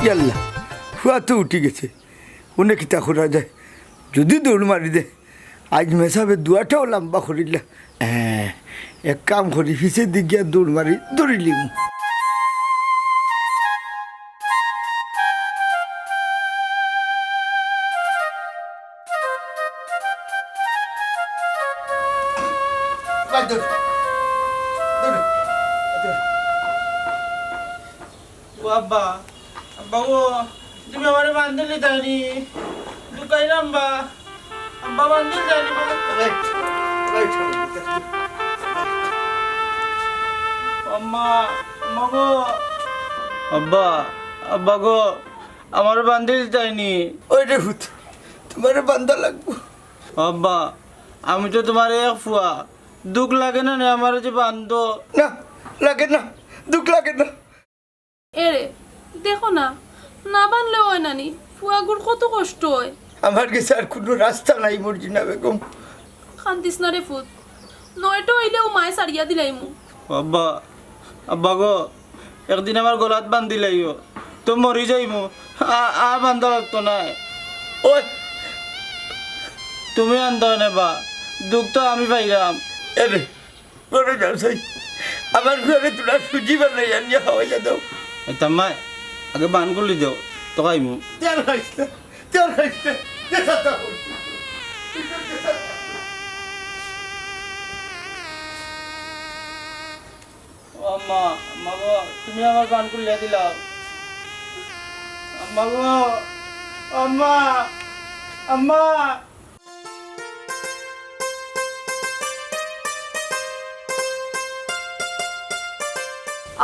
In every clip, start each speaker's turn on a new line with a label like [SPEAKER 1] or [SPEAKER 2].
[SPEAKER 1] ইয়াল্লা ফুয়া তো উঠে গেছে উনি কিতা করা যায় যদি দৌড় মারি দে আজ মেসাবে দুয়াটাও লম্বা করিলা হ্যাঁ এক কাম করি পিছের দিক গিয়া দৌড় মারি দৌড়িলিম
[SPEAKER 2] আব্বা বাবু তুমি আমার বান্ধলি যায়নি দুকাইলাম বা আব্বা বান্ধল যায়নি বা আম্মা মাগো আব্বা আব্বা গো আমার বান্ধল যায়নি
[SPEAKER 1] ওই রে হুত তোমার বান্ধা লাগবো
[SPEAKER 2] আব্বা আমি তো তোমার এক ফুয়া দুঃখ লাগে না আমার যে বান্ধ
[SPEAKER 1] না লাগে না দুঃখ লাগে না
[SPEAKER 3] এরে দেখো না না বানলেও হয় নানি ফুয়াগুর কত কষ্ট হয়
[SPEAKER 1] আমার কাছে আর কোনো রাস্তা নাই মর্জিনা বেগম
[SPEAKER 3] খান্তিস না রে ফুত নয়তো হইলেও মায়ে সারিয়া দিলাইমু
[SPEAKER 2] আব্বা আব্বা গো একদিন আমার গলাত বান্ধিলাইও তো মরি যাইমু আর বান্ধা লাগতো না
[SPEAKER 1] ওই
[SPEAKER 2] তুমি আনতে নেবা দুঃখ তো আমি পাইলাম
[SPEAKER 1] এরে করে যাও সাই আমার ঘরে তোরা সুজি বানাই আনিয়া খাওয়াইয়া দাও
[SPEAKER 2] তাম্মাই আগে বান করলি যাও তো খাইমু
[SPEAKER 1] তেল খাইছে তেল খাইছে দেখাতা
[SPEAKER 2] আম্মা আম্মা গো তুমি আমার বান করলিয়া দিলাও আম্মা গো আম্মা আম্মা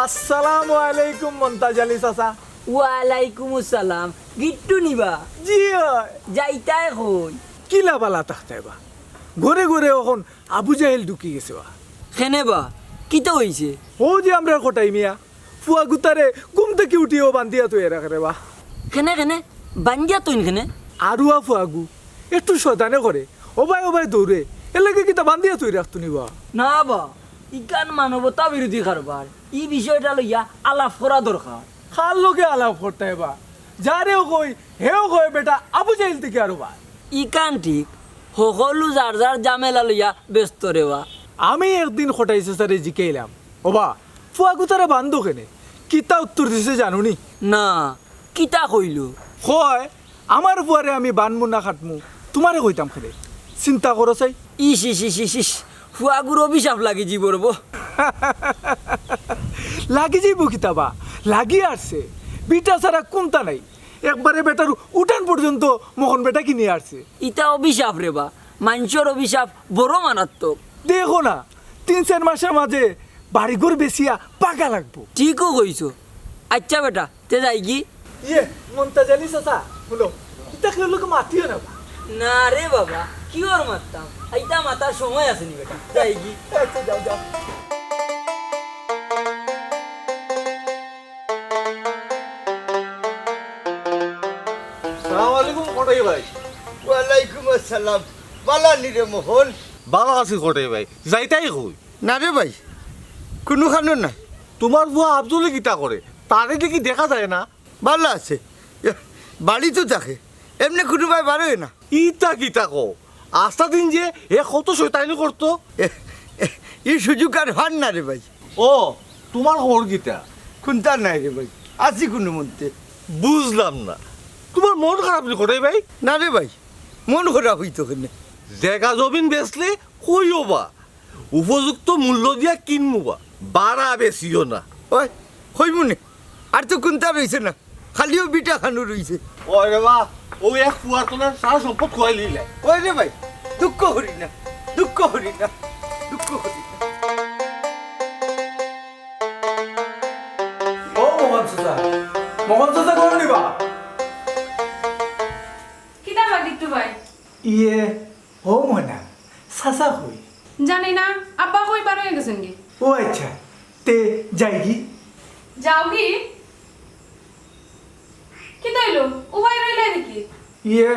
[SPEAKER 4] আসসালামু আলাইকুম মন্তাজ আলী চাচা
[SPEAKER 5] ওয়ালাইকুম আসসালাম গিট্টু নিবা
[SPEAKER 4] জি হয়
[SPEAKER 5] যাইতাই কই
[SPEAKER 4] কিলা বালা থাকতে বা ঘরে ঘরে এখন আবু জাহেল ঢুকি গেছে বা
[SPEAKER 5] খেনে বা কিতো হইছে
[SPEAKER 4] ও যে আমরা কোটাই মিয়া ফুয়া গুতারে ঘুম থেকে উঠিও বান্ধিয়া তো এরা করে বা
[SPEAKER 5] খেনে খেনে বাঞ্জা তুইন খেনে
[SPEAKER 4] আরুয়া ফুয়াগু একটু শয়তানে করে ওবাই দৌড়ে এলাকে কিতা বান্ধিয়া তুই রাখতো নিবা
[SPEAKER 5] না বা ইকান মানবতা বিরোধী কারবার ই বিষয়টা লইয়া আলাপ করা দরকার
[SPEAKER 4] খাল লোকে আলাপ করতে বা যারেও কই হেও কই বেটা আবু জাহেল থেকে আরো বা
[SPEAKER 5] ইকান ঠিক সকলো যার যার জামেলা লইয়া ব্যস্ত রেবা
[SPEAKER 4] আমি একদিন খটাইছে স্যারে জিকাইলাম ওবা ফুয়া গুতারে বান্ধো কেনে কিতা উত্তর দিছে জানুনি
[SPEAKER 5] না কিতা কইল
[SPEAKER 4] হয় আমার ফুয়ারে আমি বানমু না খাটমু তোমারে কইতাম খেলে চিন্তা করো চাই
[SPEAKER 5] ইস ইস ইস ইস ইস ফুয়াগুর অভিশাপ লাগি জীবরব
[SPEAKER 4] লাগি যাইব কিতাবা লাগি আসছে বিটা ছাড়া কোনটা নাই একবারে বেটার উঠান পর্যন্ত মোহন বেটা কিনে আসছে
[SPEAKER 5] ইটা অভিশাপ রেবা মানুষের অভিশাপ বড় মারাত্মক
[SPEAKER 4] দেখো না 3-4 মাসের মাঝে বাড়িঘর বেশিয়া পাকা লাগবো
[SPEAKER 5] ঠিকও কইছ আচ্ছা বেটা তে যাই কি
[SPEAKER 4] ইয়ে মন্তাজ আলী চাচা বলো এটা কেউ লোক মাতিও না বা।
[SPEAKER 5] না রে বাবা কি ওর মারতাম এইটা মাতার সময় আসেনি বেটা যাই কি
[SPEAKER 4] আচ্ছা যাও যাও
[SPEAKER 6] সালাম আলাইকুম কোটাই ভাই
[SPEAKER 1] ওয়ালাইকুম আসসালাম বালা নিরে মোহন
[SPEAKER 6] ভালো আছি কোটাই ভাই যাইতাই কই
[SPEAKER 1] না রে ভাই কোনো খানো না
[SPEAKER 6] তোমার বুয়া আব্দুলে কিতা করে তারে দেখি দেখা যায় না
[SPEAKER 1] ভালো আছে বাড়ি তো থাকে এমনি কোনো ভাই বাড়োয় না
[SPEAKER 6] ইটা কিতা কো আস্তা দিন যে এ কত শয়তানি করতো
[SPEAKER 1] এই সুযোগ আর হার না রে ভাই
[SPEAKER 6] ও তোমার খবর কিতা
[SPEAKER 1] কোনটা নাই রে ভাই আছি কোনো মধ্যে
[SPEAKER 6] বুঝলাম না তোমার মন খারাপ নি কোটাই ভাই
[SPEAKER 1] না রে ভাই মন খারাপ হইতো কেনে
[SPEAKER 6] জায়গা জমিন বেচলে কইও বা উপযুক্ত মূল্য দিয়া কিনমু বা বাড়া বেশিও না
[SPEAKER 1] ওই হই মনে আর তো কোনটা রয়েছে না খালিও বিটা খানো রয়েছে
[SPEAKER 6] ওই রে বা ও এক ফুয়ার তোলার সারা সম্পদ খোয়াই লিলে
[SPEAKER 1] ওই রে ভাই দুঃখ করি না দুঃখ করি না দুঃখ করি না
[SPEAKER 4] ও মোহন চাচা কোন নিবা
[SPEAKER 3] কিতা বাকি একটু ভাই
[SPEAKER 4] ইয়ে ও মনা চাচা হই
[SPEAKER 3] জানি না আব্বা কই বার হয়ে গেছেন কি
[SPEAKER 4] ও আচ্ছা তে যাই কি
[SPEAKER 3] যাও কি কিতা হইলো উবাই রইলে দেখি
[SPEAKER 4] ইয়ে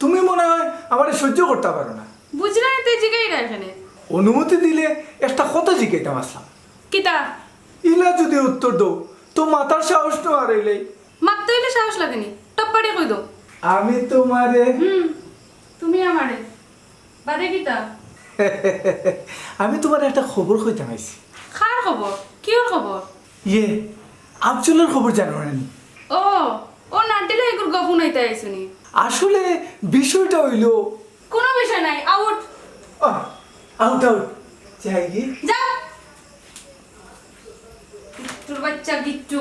[SPEAKER 4] তুমি মনে হয় আমার সহ্য করতে পারো না
[SPEAKER 3] বুঝি না তুই জিগাই না এখানে
[SPEAKER 4] অনুমতি দিলে একটা কথা জিজ্ঞাইতাম আসলাম
[SPEAKER 3] কিতা
[SPEAKER 4] ইলা যদি উত্তর দো তো মাতার সাহস তো আর এলেই
[SPEAKER 3] মারতে হইলে সাহস লাগেনি টপ্পাড়ে কই দাও
[SPEAKER 4] আমি তোমারে
[SPEAKER 3] তুমি আমারে বাদে কিতা
[SPEAKER 4] আমি তোমার একটা খবর কইতাম আইছি
[SPEAKER 3] খার খবর কিওর খবর
[SPEAKER 4] ইয়ে আফজলের খবর জানো না নি?
[SPEAKER 3] ও ও নান্টিলে এগুর গফু নাইতে আইছুনি
[SPEAKER 4] আসলে বিষয়টা হইলো
[SPEAKER 3] কোনো বিষয় নাই আউট
[SPEAKER 4] আউট আউট যাই কি
[SPEAKER 3] যাও তোর বাচ্চা গিট্টু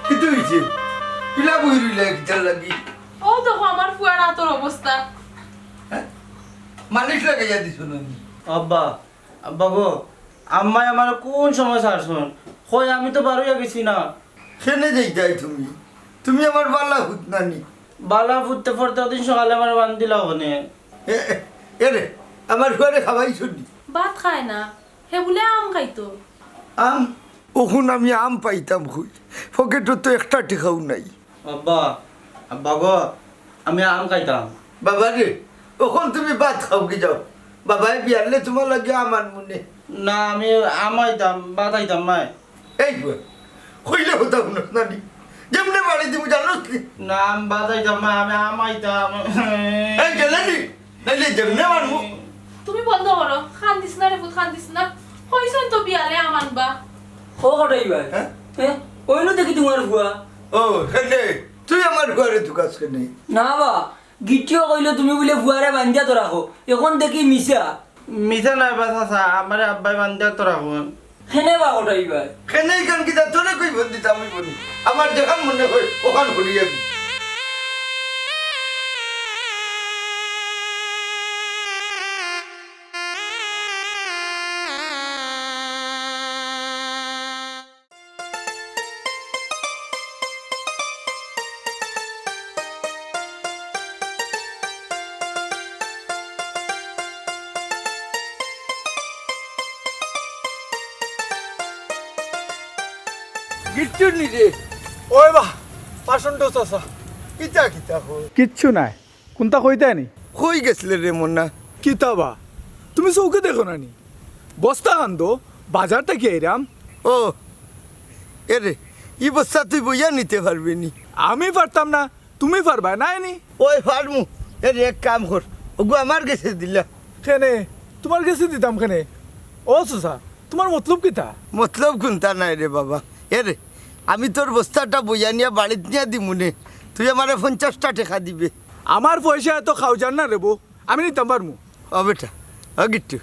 [SPEAKER 1] কিন্তু হয়েছে কিলা বই রইলে কিতার লাগি
[SPEAKER 3] ও দেখো আমার ফুয়ার হাতর অবস্থা
[SPEAKER 1] মালিশ লাগাইয়া দিছ না
[SPEAKER 2] আব্বা আব্বা গো আম্মাই আমার কোন সময় ছাড়ছুন কই আমি তো বারোইয়া গেছি না
[SPEAKER 1] সেনে যাইতাই তুমি তুমি আমার বালা হুত নানি
[SPEAKER 2] বালা ফুটতে ফুটতে ওদিন সকালে আমার বান দিলা ওখানে
[SPEAKER 1] এরে আমার ঘরে খাবাই শুনি
[SPEAKER 3] ভাত খায় না হে বলে আম খাইতো
[SPEAKER 1] আম ওখন আমি আম পাইতাম খুঁজ পকেটত তো একটা টেকাও নাই
[SPEAKER 2] আব্বা আব্বা গো আমি আম খাইতাম
[SPEAKER 1] বাবা রে ওখন তুমি ভাত খাও কি যাও বাবাই বিয়ারলে তোমার লাগে আমার মনে
[SPEAKER 2] না আমি আম আইতাম ভাত আইতাম মাই
[SPEAKER 1] এই কইলে হতাম না নানি যেমনে বাড়ি তুমি জানো
[SPEAKER 2] না আমি ভাত আইতাম মা আমি আম আইতাম
[SPEAKER 1] এই গেলেনি নাইলে যেমনে মানবো
[SPEAKER 3] তুমি বন্ধ করো খান দিস না রে ফুট খান দিস না হইছন তো বিয়ালে আমান বা
[SPEAKER 5] ও কটাইবার
[SPEAKER 1] হ্যাঁ?
[SPEAKER 5] হ্যাঁ ওইলো দেখি তোমার ভুয়া
[SPEAKER 1] ও হেনে তুই আমার ঘরে ঢুকাস কেনে
[SPEAKER 5] না বা গিটিও কইলো তুমি বলে ভুয়ারে বান্ধিয়া তো রাখো এখন দেখি মিশা
[SPEAKER 2] মিঠা নাই বা চাচা আমার আব্বাই বান দিয়া তোরা কোন
[SPEAKER 5] হেনে বা কটাইবার
[SPEAKER 1] কেনে কান কিতা তোরে কই বন্দিত আমি বলি আমার যেখান মনে হয় ওখান ঘুরিয়ে দিই গিট্টু নিরে
[SPEAKER 4] ওই বা পাষণ্ড চাচা
[SPEAKER 1] কিতা কিতা হই
[SPEAKER 4] কিচ্ছু নাই কোনটা কইতে নি
[SPEAKER 1] কই গেছিলে রে মন্না
[SPEAKER 4] কিতা বা তুমি চৌকে দেখো না নি বস্তা কান্দো বাজারটা কি এরাম
[SPEAKER 1] ও এরে ই বস্তা তুই বইয়া নিতে পারবি নি
[SPEAKER 4] আমি পারতাম না তুমি পারবা নাই নি
[SPEAKER 1] ওই ফার্মু এরে এক কাম কর ওগো আমার কাছে দিলা
[SPEAKER 4] কেনে তোমার কাছে দিতাম কেনে ও চাচা তোমার মতলব কিতা
[SPEAKER 1] মতলব কোনটা নাই রে বাবা এরে আমি তোর বস্তাটা বইয়া নিয়ে বাড়িতে নিয়ে দিমুনে তুই আমারে 50টা টাকা দিবে
[SPEAKER 4] আমার পয়সা এত খাও জান না রে বউ আমি নিতাম পারমু
[SPEAKER 1] ও বেটা ও গিট্টু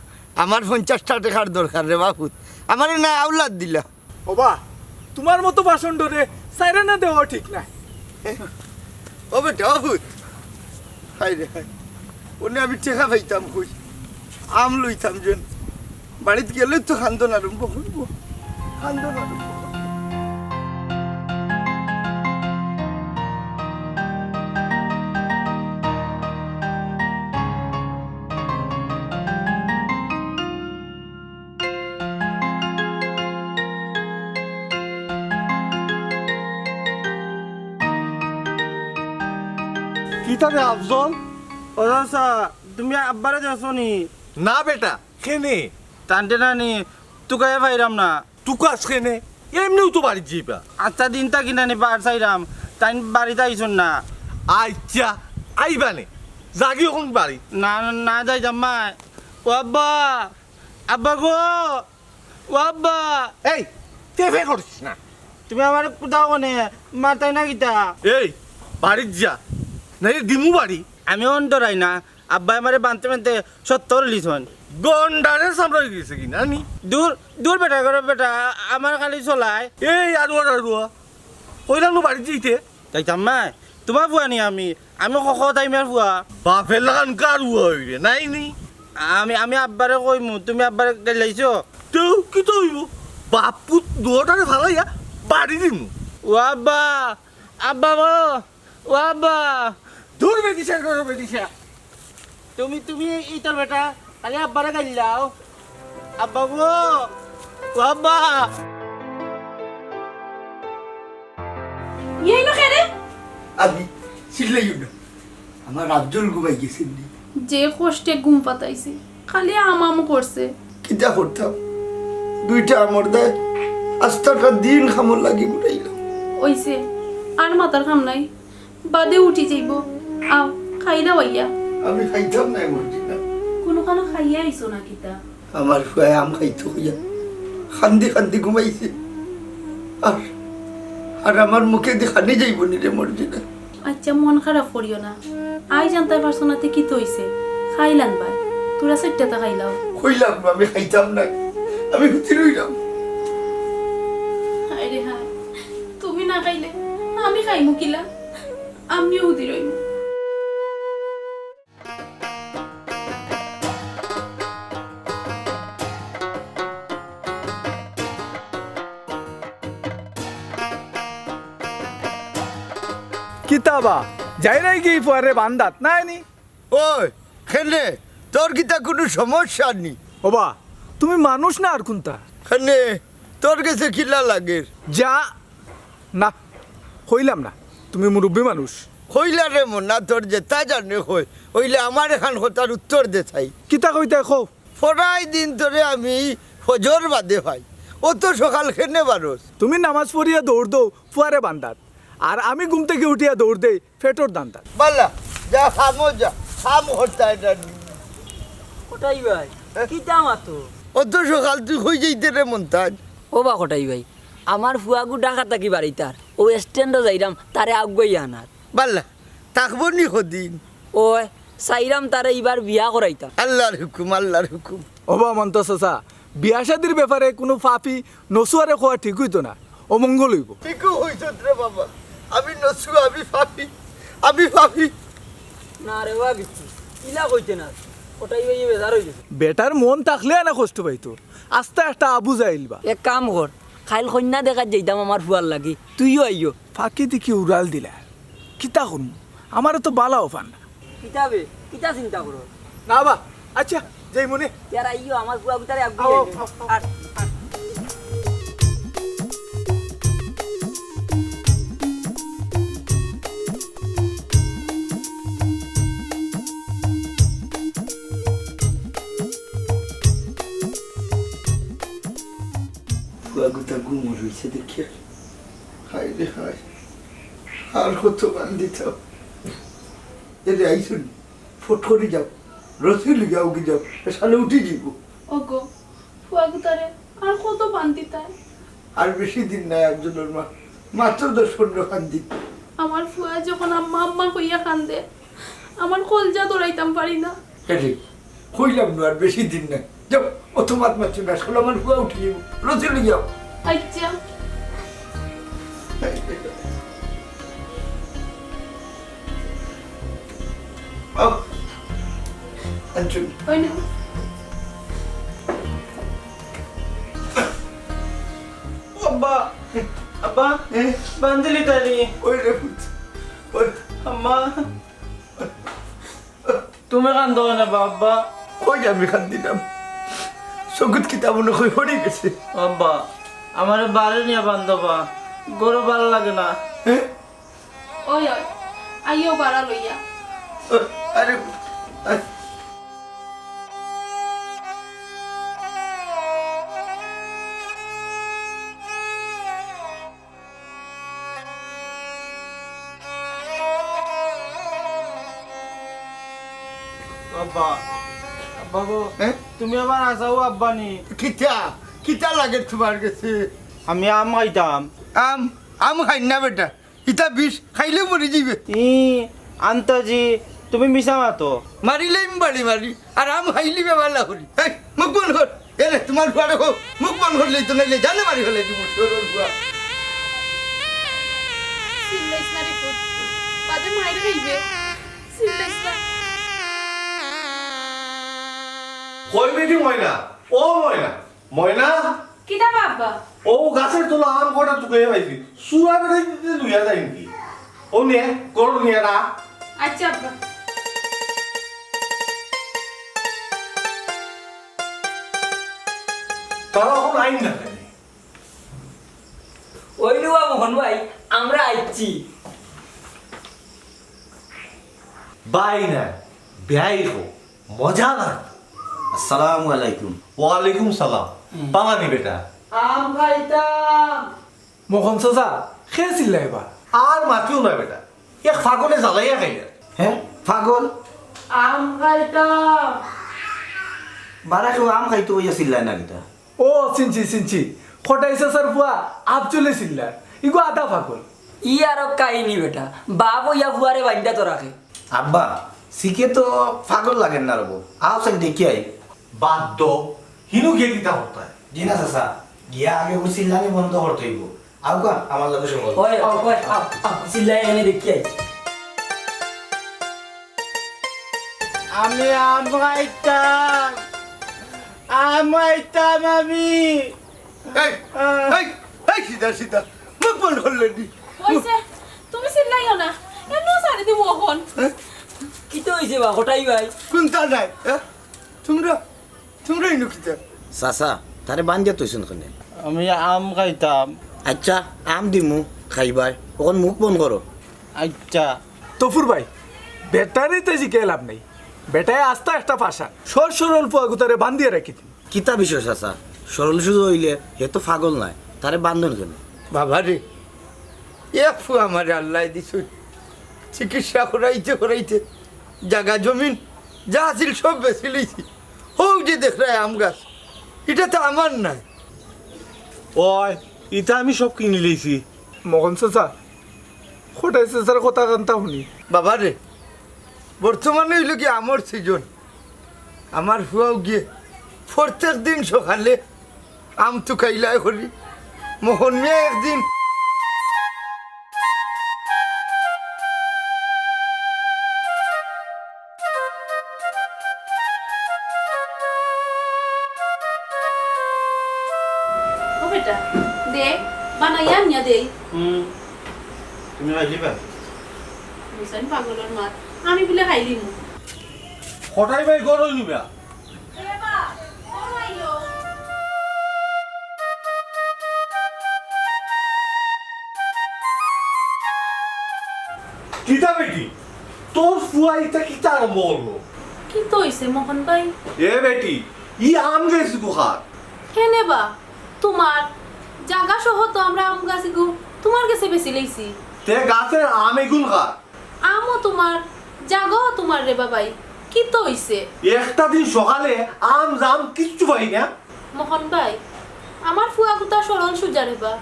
[SPEAKER 1] আমার 50টা টাকার দরকার রে বাপুত আমার না আউলাদ দিলা
[SPEAKER 4] ও বা তোমার মতো পাষণ্ড রে সাইরা না দেওয়া ঠিক নাই
[SPEAKER 1] ও বেটা অভূত হাই রে হাই ওনে আমি টেকা পাইতাম কই আম লইতাম যেন বাড়িতে গেলে তো খান্দন আরম্ভ করবো খান্দন আরম্ভ করবো।
[SPEAKER 6] কিতা রে আফজল
[SPEAKER 2] ও চাচা তুমি আব্বারে দেখছো নি
[SPEAKER 6] না বেটা কেনে
[SPEAKER 2] টানতে না নি তুকাই পাইরাম না
[SPEAKER 6] তুকাস কেনে এমনিও তো বাড়ি যাইবা
[SPEAKER 2] আচ্ছা দিনটা কিনা নি বার চাইরাম তাই বাড়িতে আইসুন না
[SPEAKER 6] আচ্ছা আইবানে জাগি এখন বাড়ি
[SPEAKER 2] না না যাই জাম্মাই ও আব্বা আব্বা গো ও আব্বা
[SPEAKER 6] এই তেফে করছিস না
[SPEAKER 2] তুমি আমার কোথাও কোনে মাতাই না কিতা
[SPEAKER 6] এই বাড়ির যা নাই দিমু বাড়ি
[SPEAKER 2] আমি অন্তরাই না আব্বা আমারে বানতে বানতে 70 লিছন
[SPEAKER 6] গন্ডারে সামনে গেছে কি নানি
[SPEAKER 2] দূর দূর বেটা করে বেটা আমার খালি চলায়
[SPEAKER 6] এই আরুয়া কইলাম না বাড়ি যাইতে
[SPEAKER 2] তাই জাম্মাই তোমার ফুয়া নি আমি ক টাইমের ফুয়া
[SPEAKER 6] বাপের লাগান কার হইরে নাই নি
[SPEAKER 2] আমি আব্বারে কইমু তুমি আব্বারে গেলাইছো
[SPEAKER 6] তেও কি তো হইব বাপু দুটারে ভালাইয়া বাড়ি দিমু
[SPEAKER 2] ও আব্বা আব্বা গো ও আব্বা
[SPEAKER 6] দূর বেদিছে
[SPEAKER 2] তুমি ইতর বেটা খালি আব্বারে গাইলাও আব্বা গো ও আব্বা
[SPEAKER 3] ইয়ে না খেরে
[SPEAKER 1] আমি চিল্লাইও না আমার আব্দুল ঘুমাই গেছেন নি
[SPEAKER 3] যে কষ্টে ঘুম পাতাইছি খালি আমাম করছে।
[SPEAKER 1] কিতা করতাম, দুইটা আমর দেয় আস্তাটা দিন খামর লাগি উঠাইলাম।
[SPEAKER 3] ওইছে আর মাথার খাম নাই, বাদে উঠি যাইব। আও খাইলা হইয়া।
[SPEAKER 1] আমি খাইতাম না মর্জিনা।
[SPEAKER 3] কোনো খানো খাইয়া আইছো না কিতা?
[SPEAKER 1] আমার ফুয়াই আম খাইতো হইয়া খান্দি খান্দি ঘুমাইছে। আর আর আমার মুখে দেখানি যাইব নি রে মর্জিনা।
[SPEAKER 3] আচ্ছা মন খারাপ করিও না, আই জানতে পারছো না তে কি তৈছে। খাইলান ভাই, তোরা সেটটা খাইলাও।
[SPEAKER 1] কইলাম না আমি খাইতাম না, আমি হুতি রইলাম।
[SPEAKER 3] হায় রে হায়, তুমি না খাইলে আমি খাইমু কিলা? আমিও উদি রইমু।
[SPEAKER 4] কিতাবা যাই নাই কি পরে বান্দাত নাই নি?
[SPEAKER 1] ওই খেলে তোর কিতা কোনো সমস্যা নি?
[SPEAKER 4] ওবা তুমি মানুষ না আর কোনটা?
[SPEAKER 1] খেলে তোর কাছে কিলা লাগে?
[SPEAKER 4] যা না হইলাম না, তুমি মুরব্বী মানুষ।
[SPEAKER 1] কইলা রে মনা তোর যে তা জানে কই ওইলে আমার এখান কথার উত্তর দে চাই।
[SPEAKER 4] কিতা কইতে খো?
[SPEAKER 1] পড়াই দিন ধরে আমি ফজর বাদে ভাই, ও তো সকাল খেনে বারোস।
[SPEAKER 4] তুমি নামাজ পড়িয়া দৌড় দৌ ফুয়ারে বান্দাত, আর আমি ঘুম থেকে উঠিয়া দৌড় দেই ফেটোর দান্তাত।
[SPEAKER 1] বালা যা খামো যা খাম হতা এটা।
[SPEAKER 5] কোটাই ভাই কিতা মাতো?
[SPEAKER 1] অত সকাল তুই হয়ে যাইতে রে মন্তাজ।
[SPEAKER 5] ও বা কোটাই ভাই, আমার ফুয়াগু ডাকা থাকি বাড়ি তার, ও স্ট্যান্ডও যাইরাম তারে আগুয়াই আনার।
[SPEAKER 1] বালা থাকবো নি সদিন।
[SPEAKER 5] ওই চাইরাম তারে এবার বিয়া করাইতাম।
[SPEAKER 1] আল্লাহর হুকুম আল্লাহর হুকুম।
[SPEAKER 4] ওবা মন্ত চাচা, বিয়া শাদির ব্যাপারে কোনো ফাফি নসুয়ারে খোয়া ঠিক হইতো না, অমঙ্গল হইব।
[SPEAKER 1] ঠিকও হইত রে বাবা, আমি নসু আমি ফাফি, আমি ফাফি।
[SPEAKER 5] না রে বা কিছু ইলা কইতে না, ওটাই ভাই বেজার হয়ে গেছে।
[SPEAKER 4] বেটার মন থাকলে না কষ্ট পাইতো, আস্তে একটা আবু যাইলবা।
[SPEAKER 5] এক কাম কর, খাইল কন্যা দেখা যাইতাম আমার ফুয়ার লাগি, তুইও আইও।
[SPEAKER 4] ফাঁকি দেখি উড়াল দিলা, কিতা করুন আমারও তো বালা অফান না।
[SPEAKER 5] কিতাবে কিতা চিন্তা করো
[SPEAKER 4] না বা আচ্ছা যাই মনে।
[SPEAKER 5] ইয়ার আইও আমার ফুয়াগু তারে
[SPEAKER 4] আও,
[SPEAKER 5] আগুয়াই
[SPEAKER 4] আও, আও।
[SPEAKER 5] আর
[SPEAKER 1] ফুয়াগুতা গুমর হয়েছে দেখিয়া হাই রে হাই, আর কত বান্ধিত এরে আইসুন ফট করে যাও, রসুল যাও কি যাও সালে উঠে যাইব।
[SPEAKER 3] ওগো ফুয়াগুতারে আর কত বান্তি তাই?
[SPEAKER 1] আর বেশি দিন নাই একজনের মা, মাত্র 10-15 খান দিন।
[SPEAKER 3] আমার ফুয়া যখন আম্মা আম্মা কইয়া কান্দে, আমার কলজা দৌড়াইতাম পারি না।
[SPEAKER 1] আরে কইলাম না আর বেশি দিন নাই, যাও অত মাত মারছো না, আসলে আমার ফুয়া উঠে যাবো, রসুল যাও।
[SPEAKER 3] আচ্ছা
[SPEAKER 1] আঞ্চল
[SPEAKER 3] ওই না
[SPEAKER 2] আব্বা আব্বা বান্দিলি তারি।
[SPEAKER 1] ওই রে পুত, ওই
[SPEAKER 2] আম্মা তুমি কান্দ না বাবা?
[SPEAKER 1] কই আমি খান দিলাম, সগুত কিতাব মনে কই পড়ে গেছে।
[SPEAKER 2] আব্বা আমার বাড়ি নিয়ে বান্ধবা, গরু ভালো লাগে না।
[SPEAKER 1] হ্যাঁ
[SPEAKER 3] ওই ওই আইও বাড়া লইয়া।
[SPEAKER 1] আরে
[SPEAKER 2] আব্বা আব্বা গো,
[SPEAKER 1] হ্যাঁ
[SPEAKER 2] তুমি আবার আসাও আব্বা নি?
[SPEAKER 1] কিতা কিতা লাগে তোমার কাছে?
[SPEAKER 2] আমি আম খাইতাম।
[SPEAKER 1] আম আম খাই না বেটা, ইতা বিষ খাইলে মরে যাবে।
[SPEAKER 2] ই আন্তাজি তুমি মিশা মাতো।
[SPEAKER 1] মারিলেই বাড়ি মারি আর আম খাইলি বেবালা করি। এই মুখ বন্ধ কর, এরে তোমার ফুয়া দেখো মুখ বন্ধ করলেই তো নাইলে জানে মারি ফেলে দিব সরর ফুয়া।
[SPEAKER 3] সিল্লাইস না রে ফুট, বাদে মাইরে হইবে। সিল্লাইস না।
[SPEAKER 6] কই বেটি ময়না, ও ময়না, ময়না
[SPEAKER 3] কিতা বাবা?
[SPEAKER 6] ও গাছের তোলা আম কটা তুকে পাইছি, সুরা বেটাই দিতে দুইয়া যায় নাকি? ও নে কর নিয়ে রা।
[SPEAKER 3] আচ্ছা আব্বা।
[SPEAKER 6] তারা এখন আইন না
[SPEAKER 5] ওই লুয়া মোহন ভাই, আমরা আইছি।
[SPEAKER 6] বাই না বেয়াই হো মজা না।
[SPEAKER 7] আসসালামু আলাইকুম।
[SPEAKER 6] ওয়ালাইকুম সালাম। বাঙালি বেটা
[SPEAKER 5] আম খাইতাম।
[SPEAKER 4] মোহন চাচা খেয়েছিল এবার
[SPEAKER 6] আর মাতিও না বেটা, এক ফাগনে জ্বালাইয়া খাইলে।
[SPEAKER 7] হ্যাঁ পাগল,
[SPEAKER 5] আম খাইতাম।
[SPEAKER 7] বারা কেউ আম খাইতে ওই চিল্লাই না কিতা।
[SPEAKER 4] ও চিনছি খটাই চাচার বুয়া আবচলে চিল্লার ইগো আদা পাগল।
[SPEAKER 5] ই আর কাহিনী বেটা, বাপ ইয়া ফুয়ারে বান্ধা তো রাখে।
[SPEAKER 7] আব্বা শিখে তো পাগল লাগেন না রব, আও সাইড দেখি আই।
[SPEAKER 6] বাধ্য হিনু গিয়ে দিতা হতায়।
[SPEAKER 7] জি না চাচা, গিয়া আগে ওই চিল্লানি বন্ধ করতে হইব। আও কান আমার লগে সঙ্গ।
[SPEAKER 5] ওই চিল্লাই এনে দেখি আই।
[SPEAKER 2] আমি আম খাইতাম, আমি
[SPEAKER 1] এই এই এই সিধা সিধা মুখ বন্ধ করলেন নি।
[SPEAKER 3] হইছে তুমি চিল্লাইও না এমন সারি দিব এখন
[SPEAKER 5] কি তো হইছে বা হঠাই ভাই?
[SPEAKER 1] কোনটা নাই তোমরা তোমরা ইনু কিতা
[SPEAKER 7] চাচা তারে বান্ধিয়া তৈছুন খানে।
[SPEAKER 2] আমি আম খাইতাম।
[SPEAKER 7] আচ্ছা আম দিমু খাইবাই, ওখান মুখ বন্ধ করো।
[SPEAKER 2] আচ্ছা
[SPEAKER 4] তফুর ভাই বেটারই তো জিকে লাভ নেই, বেটায় আস্তা একটা পাশা সরল পুয়া গুতারে বান্ধিয়ে রাখি দিন।
[SPEAKER 7] কিতা বিষয় চাচা, সরল সুযোগ হইলে হে তো পাগল নাই, তারে বান্ধন কেন?
[SPEAKER 1] বাবা রে এক ফু আমার আল্লাহ দিছ চিকিৎসা করাইতে জাগা জমিন যা আছিল সব বেশি লইছি। হোক যে দেখ রে আম গাছ, এটা তো আমার নাই।
[SPEAKER 6] ওই ইটা আমি সব কিনে লইছি।
[SPEAKER 4] মোহন চাচা খটাই চাচার কথা কান্তা শুনি
[SPEAKER 1] বাবা রে বর্তমানে হইল কি আমার সিজন, আমার হুয়াও গিয়ে প্রত্যেক দিন সকালে আম তো খাইলাই করি। মোহন মিয়া একদিন
[SPEAKER 3] ও বেটা দেখ বানাইয়া নিয়া দেই।
[SPEAKER 6] তুমি খাইলিবা?
[SPEAKER 3] বুঝছেন পাগলের মাত আমি বলে খাইলিম।
[SPEAKER 6] হঠাই ভাই গরম নিবা। কিতা বেটি তোর ফুয়া ইটা কিতা আরম্ভ করলো?
[SPEAKER 3] কি তো হইছে মোহন ভাই?
[SPEAKER 6] এ বেটি ই আম গেছি গুহার।
[SPEAKER 3] কেনে বা তোমার জাগা সহ তো আমরা আম গাছ গো তোমার কাছে বেশি লইছি।
[SPEAKER 6] তে গাছের আম এগুন খা।
[SPEAKER 3] আমও তোমার জাগাও তোমার রে বাবাই, কি তো হইছে?
[SPEAKER 6] একটা দিন সকালে আম জাম কিচ্ছু পাই না।
[SPEAKER 3] মোহন ভাই আমার ফুয়া গুতা সরল সুজা রে বা,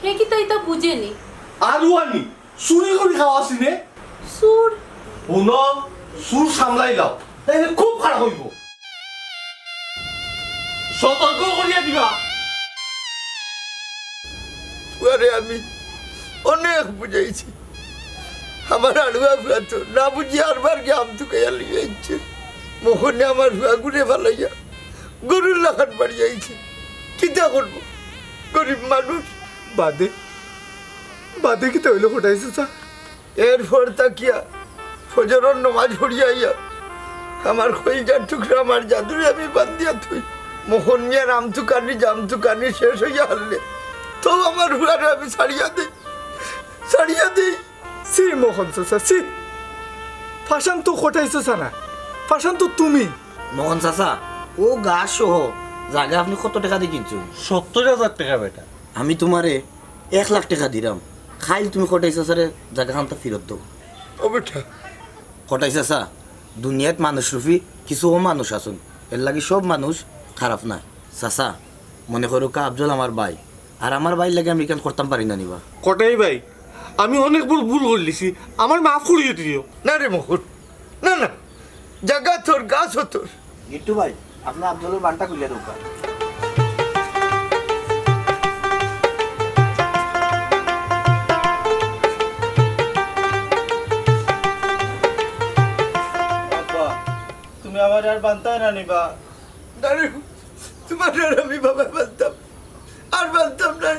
[SPEAKER 3] হে কি তাই তা বুঝেনি।
[SPEAKER 6] আলু আনি চুরি করে খাওয়াছি নে।
[SPEAKER 3] সুর
[SPEAKER 6] শুন চুর সামলাই লাও, তাইলে খুব খারাপ হইব। সতর্ক করিয়া দিবা।
[SPEAKER 1] ফুয়ারে আমি অনেক বুঝাইছি, আমার আড়ুয়া ফুয়া তো না বুঝি আরবার গিয়ে আম তো খাইয়া লিয়াইছে। মোহনে আমার ফুয়া ঘুরে ভালাইয়া গরুর লাখান বাড়ি আইছে। কিতা করবো গরিব মানুষ।
[SPEAKER 4] বাদে কি তৈল খটাই চাচা?
[SPEAKER 1] এরপর তাকিয়া ফজরের নমাজ পড়িয়া আমার কইজার টুকরা আমার জাদুরে আমি বান্ধিয়া থই। মোহন মিয়ার আমতুকানি জামতুকানি শেষ হইয়া হারলে তো আমার হুয়ারে আমি ছাড়িয়া দিই।
[SPEAKER 4] সি মোহন চাচা সি, ফাঁসান তো খটাই চাচা না, ফাঁসান তো তুমি।
[SPEAKER 7] মোহন চাচা ও গাছ সহ জায়গা আপনি কত টাকা দিয়ে কিনছেন?
[SPEAKER 6] 70,000 টাকা বেটা।
[SPEAKER 7] আমি তোমারে 1 লাখ টাকা দিলাম, খাইল তুমি খটাই চাচারে জায়গা খানটা ফেরত দাও।
[SPEAKER 1] ও বেটা
[SPEAKER 7] খটাই চাচা দুনিয়াত মানুষ রুফি কিছু মানুষ আছেন, এর লাগি সব মানুষ খারাপ না। চাচা মনে করো কা আফজল আমার ভাই, আর আমার ভাই লাগে আমি কেন করতাম পারি না নিবা।
[SPEAKER 6] কটাই ভাই আমি অনেক বড় ভুল করলিছি, আমার মাফ করিয়ে দিও।
[SPEAKER 1] না রে মোহন, না জাগা তোর গাছও তোর।
[SPEAKER 7] গিট্টু ভাই আপনার আফজলের বানটা খুলে দোকা।
[SPEAKER 2] তুমি আমার আর বান্তাই না নিবা।
[SPEAKER 1] না রে তোমার আর আমি বাবা বানতাম, আর বানতাম না।